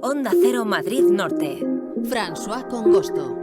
Onda Cero Madrid Norte. François Congosto.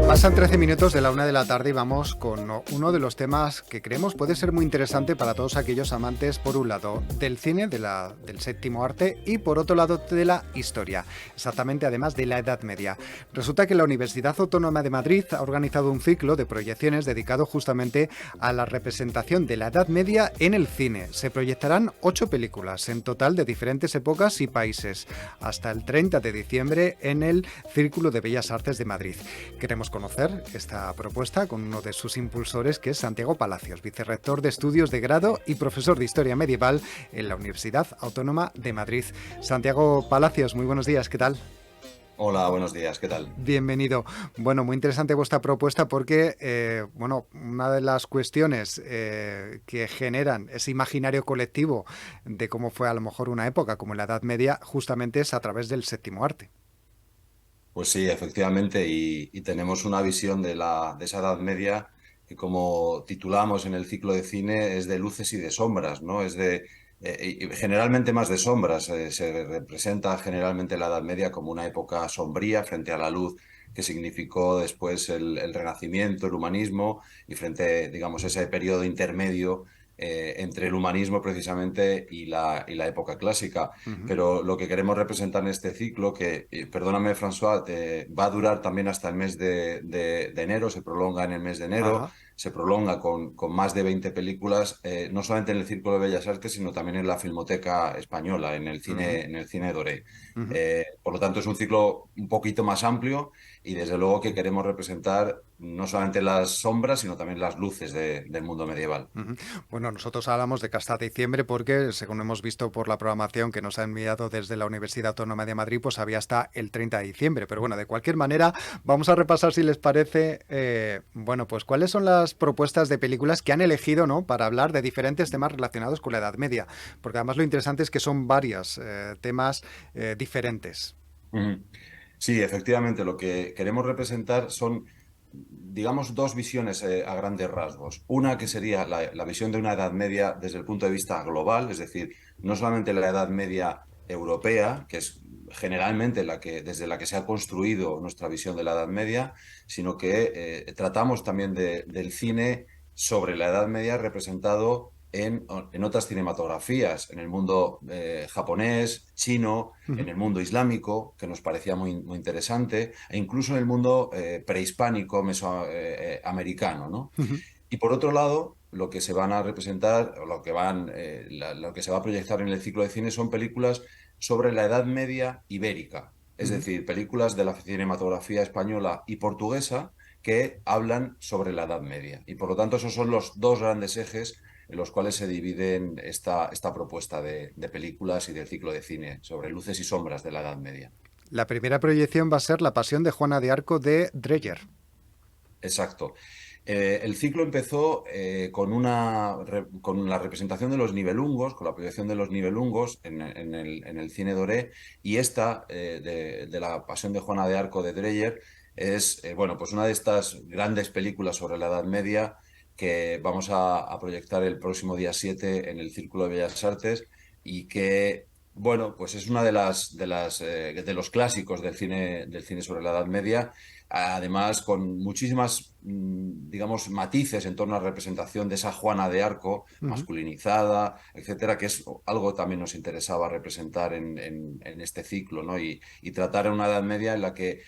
Pasan 13 minutos de la 1 de la tarde y vamos con uno de los temas que creemos puede ser muy interesante para todos aquellos amantes, por un lado, del cine, del séptimo arte, y por otro lado, de la historia, exactamente además de la Edad Media. Resulta que la Universidad Autónoma de Madrid ha organizado un ciclo de proyecciones dedicado justamente a la representación de la Edad Media en el cine. Se proyectarán 8 películas en total de diferentes épocas y países, hasta el 30 de diciembre en el Círculo de Bellas Artes de Madrid. Queremos conocer esta propuesta con uno de sus impulsores, que es Santiago Palacios, vicerrector de Estudios de Grado y profesor de Historia Medieval en la Universidad Autónoma de Madrid. Santiago Palacios, muy buenos días, ¿qué tal? Hola, buenos días, ¿qué tal? Bienvenido. Bueno, muy interesante vuestra propuesta porque, una de las cuestiones que generan ese imaginario colectivo de cómo fue a lo mejor una época como la Edad Media, justamente es a través del séptimo arte. Pues sí, efectivamente, y tenemos una visión de esa Edad Media que, como titulamos en el ciclo de cine, es de luces y de sombras, ¿no? Y generalmente más de sombras. Se representa generalmente la Edad Media como una época sombría frente a la luz que significó después el Renacimiento, el humanismo, y frente, digamos, a ese periodo intermedio entre el humanismo precisamente y la época clásica. Uh-huh. Pero lo que queremos representar en este ciclo, que, perdóname, François, va a durar también hasta el mes de enero, se prolonga en el mes de enero, Ajá. se prolonga con más de 20 películas, no solamente en el Círculo de Bellas Artes, sino también en la Filmoteca Española, Uh-huh. en el cine Doré. Uh-huh. Por lo tanto, es un ciclo un poquito más amplio y desde luego que queremos representar no solamente las sombras, sino también las luces del mundo medieval. Uh-huh. Bueno, nosotros hablamos de que hasta diciembre porque, según hemos visto por la programación que nos ha enviado desde la Universidad Autónoma de Madrid, pues había hasta el 30 de diciembre. Pero bueno, de cualquier manera, vamos a repasar, si les parece, pues cuáles son las propuestas de películas que han elegido, ¿no?, para hablar de diferentes temas relacionados con la Edad Media. Porque además lo interesante es que son varios temas diferentes. Ujú. Sí, efectivamente, lo que queremos representar son, digamos, dos visiones a grandes rasgos. Una que sería la visión de una Edad Media desde el punto de vista global, es decir, no solamente la Edad Media europea, que es generalmente desde la que se ha construido nuestra visión de la Edad Media, sino que tratamos también del cine sobre la Edad Media representado en otras cinematografías, en el mundo japonés, chino, Uh-huh. en el mundo islámico, que nos parecía muy interesante, e incluso en el mundo prehispánico mesoamericano, ¿no? Uh-huh. Y por otro lado, lo que se van a representar, o lo que se va a proyectar en el ciclo de cine son películas sobre la Edad Media ibérica, es Uh-huh. decir, películas de la cinematografía española y portuguesa que hablan sobre la Edad Media. Y por lo tanto, esos son los dos grandes ejes en los cuales se dividen esta propuesta de películas y del ciclo de cine sobre luces y sombras de la Edad Media. La primera proyección va a ser La Pasión de Juana de Arco de Dreyer. Exacto. El ciclo empezó con la representación de los nivelungos, con la proyección de los nivelungos en el cine Doré, y esta, de la Pasión de Juana de Arco de Dreyer, es pues una de estas grandes películas sobre la Edad Media que vamos a proyectar el próximo día 7 en el Círculo de Bellas Artes y que, pues es una de los clásicos del cine sobre la Edad Media, además con muchísimas, digamos, matices en torno a la representación de esa Juana de Arco Uh-huh. masculinizada, etcétera, que es algo que también nos interesaba representar en este ciclo, ¿no? Y tratar en una Edad Media en la que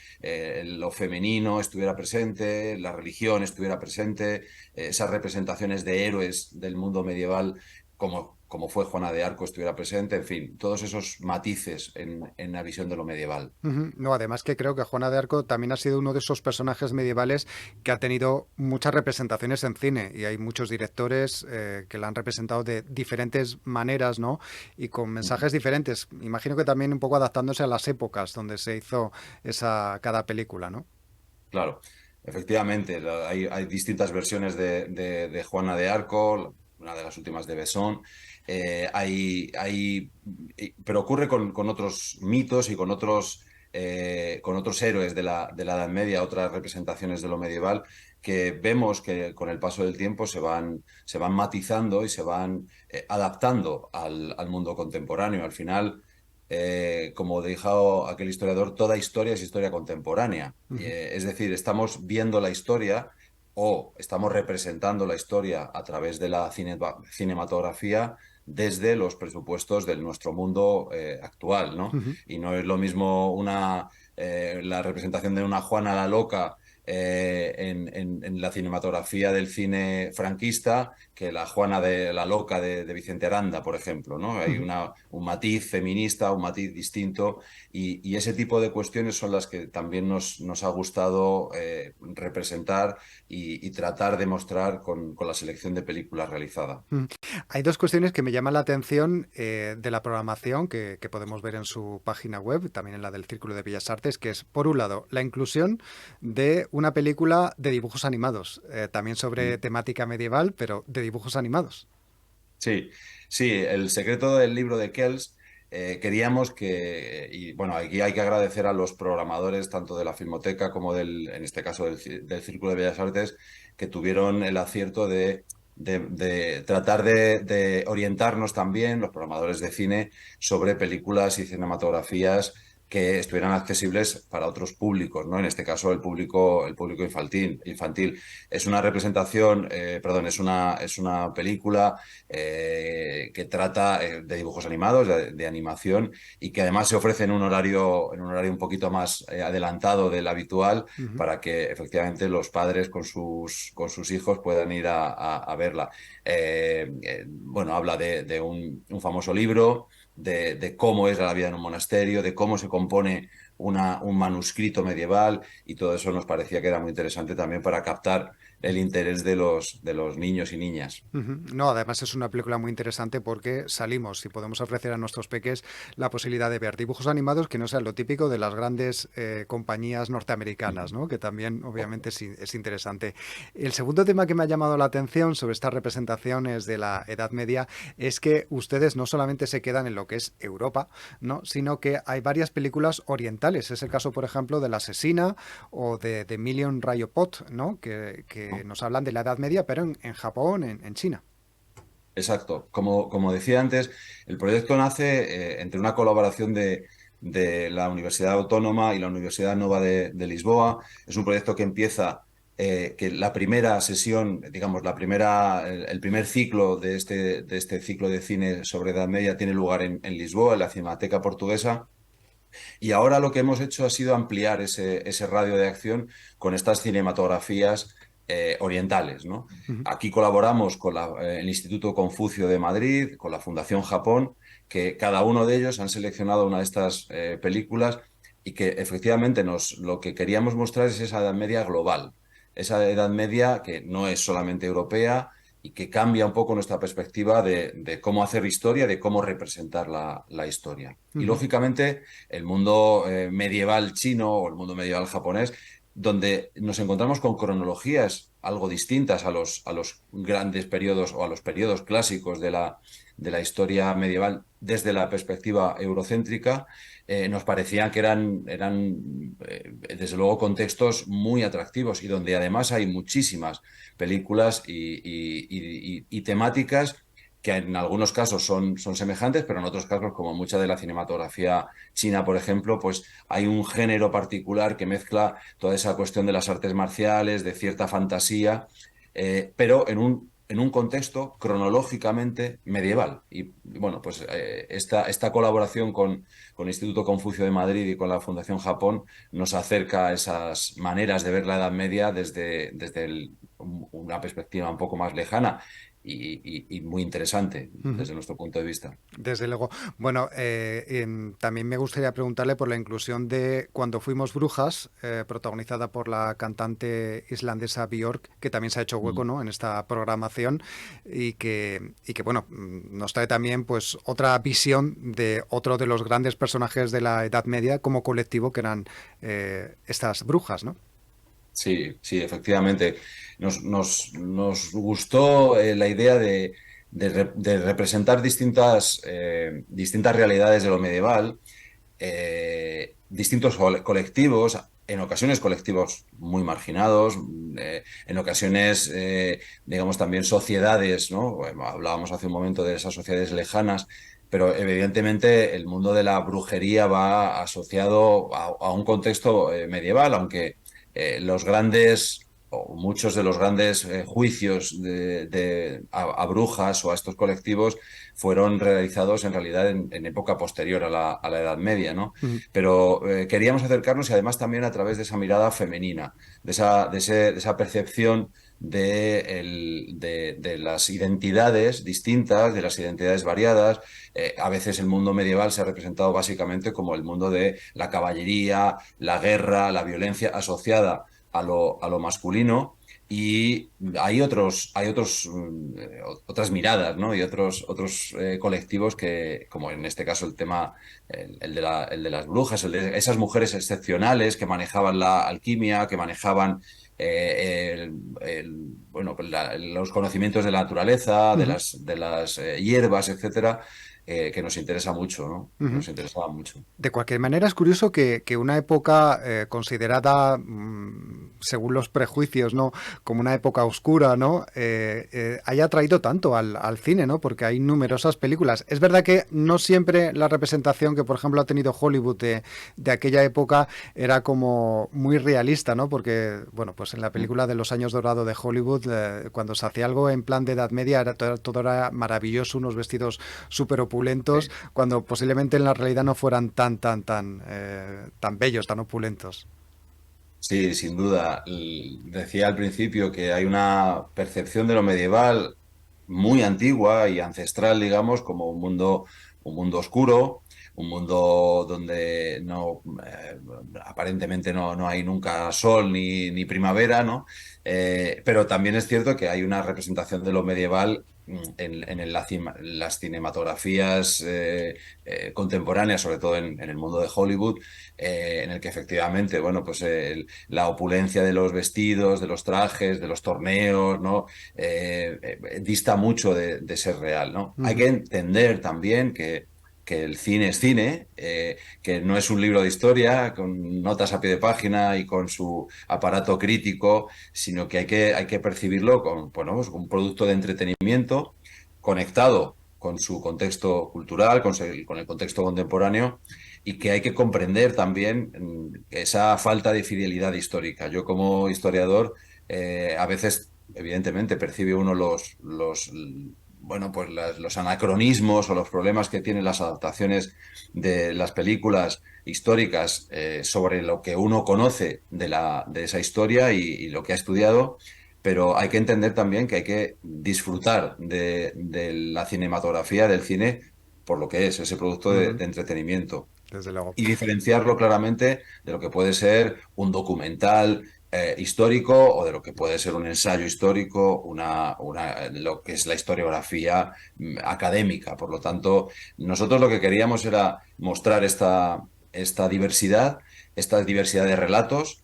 lo femenino estuviera presente, la religión estuviera presente, esas representaciones de héroes del mundo medieval como fue Juana de Arco estuviera presente, en fin, todos esos matices en la visión de lo medieval. Uh-huh. No, además que creo que Juana de Arco también ha sido uno de esos personajes medievales que ha tenido muchas representaciones en cine y hay muchos directores que la han representado de diferentes maneras, ¿no? Y con mensajes diferentes. Imagino que también un poco adaptándose a las épocas donde se hizo cada película, ¿no? Claro, efectivamente, hay distintas versiones de Juana de Arco, una de las últimas de Besson, pero ocurre con otros mitos y con otros con otros héroes de la Edad Media, otras representaciones de lo medieval, que vemos que con el paso del tiempo se van matizando y se van adaptando al mundo contemporáneo. Al final, como dijo aquel historiador, toda historia es historia contemporánea. Es decir, estamos viendo la historia o estamos representando la historia a través de la cinematografía desde los presupuestos de nuestro mundo actual, ¿no? Ujú. Y no es lo mismo la representación de una Juana la Loca en la cinematografía del cine franquista que la Juana de la Loca de Vicente Aranda, por ejemplo, ¿no? Hay Ujú. un matiz feminista, un matiz distinto y ese tipo de cuestiones son las que también nos ha gustado representar y tratar de mostrar con la selección de películas realizada. Mm. Hay dos cuestiones que me llaman la atención de la programación que podemos ver en su página web, también en la del Círculo de Bellas Artes, que es, por un lado, la inclusión de una película de dibujos animados, también sobre temática medieval, pero de dibujos animados. Sí, sí, el secreto del libro de Kells, queríamos y bueno, aquí hay que agradecer a los programadores tanto de la Filmoteca como en este caso del Círculo de Bellas Artes, que tuvieron el acierto de tratar de orientarnos también, los programadores de cine, sobre películas y cinematografías que estuvieran accesibles para otros públicos, ¿no? En este caso, el público infantil. Es una representación, perdón, es una película que trata de dibujos animados, de animación, y que además se ofrece en un horario un poquito más adelantado del habitual Ujú. para que efectivamente los padres con sus hijos puedan ir a verla. Bueno, habla de un famoso libro, de cómo es la vida en un monasterio, de cómo se compone un manuscrito medieval y todo eso nos parecía que era muy interesante también para captar el interés de los niños y niñas. Ujú. No, además es una película muy interesante porque salimos y podemos ofrecer a nuestros peques la posibilidad de ver dibujos animados que no sean lo típico de las grandes compañías norteamericanas, ¿no? Que también obviamente es interesante. El segundo tema que me ha llamado la atención sobre estas representaciones de la Edad Media es que ustedes no solamente se quedan en lo que es Europa, ¿no? Sino que hay varias películas orientales. Es el caso, por ejemplo, de La Asesina o de Million Rayopot, ¿no? Que nos hablan de la Edad Media, pero en Japón, en China. Exacto. Como decía antes, el proyecto nace entre una colaboración de la Universidad Autónoma y la Universidad Nova de Lisboa. Es un proyecto que empieza, que la primera sesión, digamos, el primer ciclo de este ciclo de cine sobre Edad Media tiene lugar en Lisboa, en la Cinemateca Portuguesa. Y ahora lo que hemos hecho ha sido ampliar ese radio de acción con estas cinematografías orientales, ¿no? Ujú. Aquí colaboramos con el Instituto Confucio de Madrid, con la Fundación Japón, que cada uno de ellos han seleccionado una de estas películas y que efectivamente lo que queríamos mostrar es esa Edad Media global, esa Edad Media que no es solamente europea y que cambia un poco nuestra perspectiva de cómo hacer historia, de cómo representar la historia. Y Ujú. lógicamente el mundo medieval chino o el mundo medieval japonés, donde nos encontramos con cronologías algo distintas a los grandes periodos o a los periodos clásicos de la historia medieval desde la perspectiva eurocéntrica, nos parecían que eran desde luego contextos muy atractivos y donde además hay muchísimas películas y temáticas que en algunos casos son semejantes, pero en otros casos, como mucha de la cinematografía china, por ejemplo, pues hay un género particular que mezcla toda esa cuestión de las artes marciales, de cierta fantasía, pero en un contexto cronológicamente medieval. Y bueno, pues esta colaboración con el Instituto Confucio de Madrid y con la Fundación Japón nos acerca a esas maneras de ver la Edad Media desde una perspectiva un poco más lejana y muy interesante Ujú. desde nuestro punto de vista. Desde luego. Bueno, también me gustaría preguntarle por la inclusión de Cuando fuimos brujas, protagonizada por la cantante islandesa Björk, que también se ha hecho hueco, Mm. ¿no?, en esta programación y que bueno, nos trae también pues otra visión de otro de los grandes personajes de la Edad Media como colectivo que eran estas brujas, ¿no? Sí, sí, efectivamente. Nos gustó la idea de representar distintas realidades de lo medieval distintos colectivos, en ocasiones colectivos muy marginados, en ocasiones, digamos, también sociedades, ¿no? Bueno, hablábamos hace un momento de esas sociedades lejanas, pero evidentemente el mundo de la brujería va asociado a un contexto medieval, aunque los grandes o muchos de los grandes juicios a brujas o a estos colectivos fueron realizados en realidad en época posterior a la Edad Media, ¿no? Mm. Pero queríamos acercarnos y además también a través de esa mirada femenina, de esa percepción de las identidades distintas, de las identidades variadas. A veces el mundo medieval se ha representado básicamente como el mundo de la caballería, la guerra, la violencia asociada a lo masculino. Y otras miradas, ¿no? Y otros colectivos que, como en este caso el tema, el de las brujas, el de esas mujeres excepcionales que manejaban la alquimia, que manejaban bueno, pues los conocimientos de la naturaleza, Ujú. de las hierbas, etcétera, que nos interesa mucho, ¿no? Ujú. Nos interesaba mucho. De cualquier manera, es curioso que una época considerada, según los prejuicios, ¿no?, como una época oscura, ¿no?, haya atraído tanto al cine, ¿no?, porque hay numerosas películas. Es verdad que no siempre la representación que, por ejemplo, ha tenido Hollywood de aquella época era como muy realista, ¿no?, porque, bueno, pues en la película de los años dorados de Hollywood, cuando se hacía algo en plan de Edad Media, todo era maravilloso, unos vestidos súper opulentos, Sí. cuando posiblemente en la realidad no fueran tan bellos, tan opulentos. Sí, sin duda. Decía al principio que hay una percepción de lo medieval muy antigua y ancestral, digamos, como un mundo oscuro, un mundo donde aparentemente no hay nunca sol ni primavera, ¿no? Pero también es cierto que hay una representación de lo medieval las cinematografías contemporáneas, sobre todo en el mundo de Hollywood, en el que efectivamente, bueno, pues la opulencia de los vestidos, de los trajes, de los torneos, ¿no? Dista mucho de ser real, ¿no? Hay Ujú. que entender también que el cine es cine, que no es un libro de historia con notas a pie de página y con su aparato crítico, sino que hay que percibirlo como, bueno, pues un producto de entretenimiento conectado con su contexto cultural, con el contexto contemporáneo, y que hay que comprender también esa falta de fidelidad histórica. Yo como historiador, a veces, evidentemente, percibe uno bueno, pues los anacronismos o los problemas que tienen las adaptaciones de las películas históricas sobre lo que uno conoce de esa historia y lo que ha estudiado, pero hay que entender también que hay que disfrutar de la cinematografía, del cine, por lo que es ese producto Ujú. de entretenimiento Desde luego. y diferenciarlo claramente de lo que puede ser un documental histórico o de lo que puede ser un ensayo histórico, lo que es la historiografía académica. Por lo tanto, nosotros lo que queríamos era mostrar esta diversidad de relatos.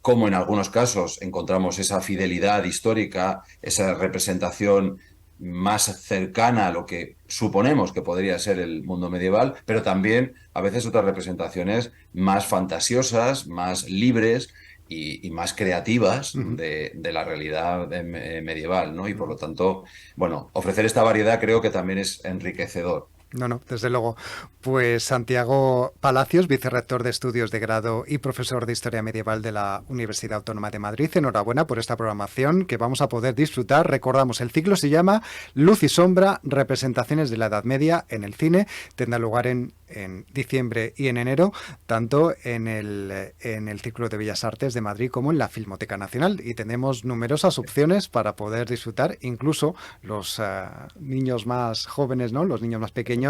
Cómo en algunos casos encontramos esa fidelidad histórica, esa representación más cercana a lo que suponemos que podría ser el mundo medieval, pero también a veces otras representaciones más fantasiosas, más libres y más creativas Ujú. de la realidad medieval, ¿no? Y por Ujú. lo tanto, bueno, ofrecer esta variedad creo que también es enriquecedor. No, no, desde luego. Pues Santiago Palacios, vicerrector de estudios de grado y profesor de Historia Medieval de la Universidad Autónoma de Madrid. Enhorabuena por esta programación que vamos a poder disfrutar. Recordamos, el ciclo se llama Luz y Sombra, representaciones de la Edad Media en el cine. Tendrá lugar en diciembre y en enero, tanto en el Círculo de Bellas Artes de Madrid como en la Filmoteca Nacional. Y tenemos numerosas opciones para poder disfrutar, incluso los niños más jóvenes, ¿no?, los niños más pequeños,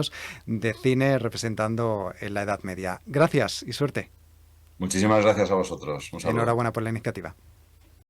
de cine representando en la Edad Media. Gracias y suerte. Muchísimas gracias a vosotros. Un saludo. Enhorabuena por la iniciativa.